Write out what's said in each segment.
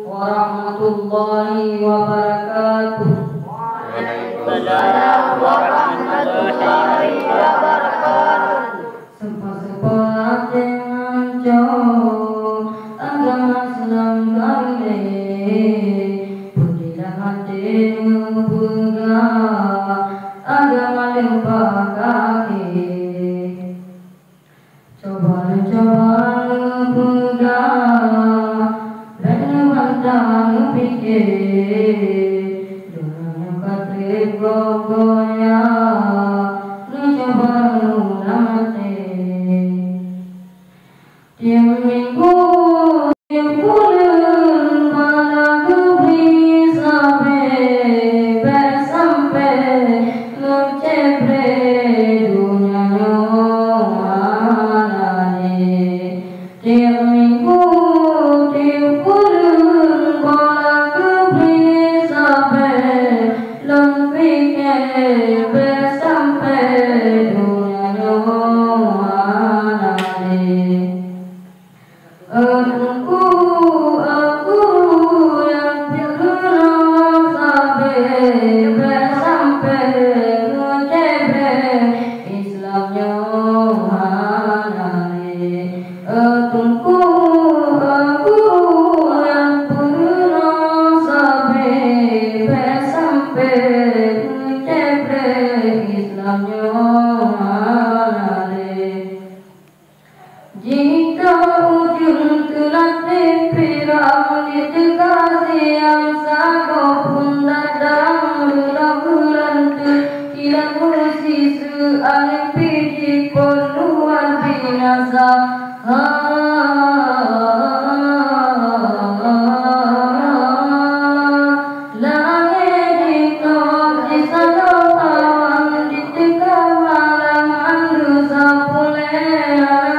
warahmatullahi wabarakatuh. Waalaikumsalam warahmatullahi wabarakatuh. Sepak-sepak dengan jauh agama Islam kami, pujilah hati pegang agama lupa kaki. Coba pegang dan bantang pikir, dunia katrik pokoknya coba mati. Tiap minggu tiap bulan pada kubri sampai ngecepre dunia nyomane. Tiap minggu tiap bulan pada kubri sampai dunia nyomane. Aku yang pernah sampai ngecepre Islamnya manane. Aku yang pernah sampai ngecepre Islamnya manane. Jika ujung telah dipirang ditegasi yang sanggup pun datang bulan kira kursi sealih biji peluang binasa. Langit hitam di sana awan ditegak malam andusa pulih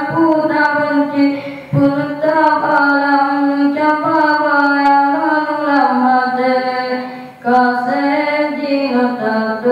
Puntang alam capai yang lama kasih jika tak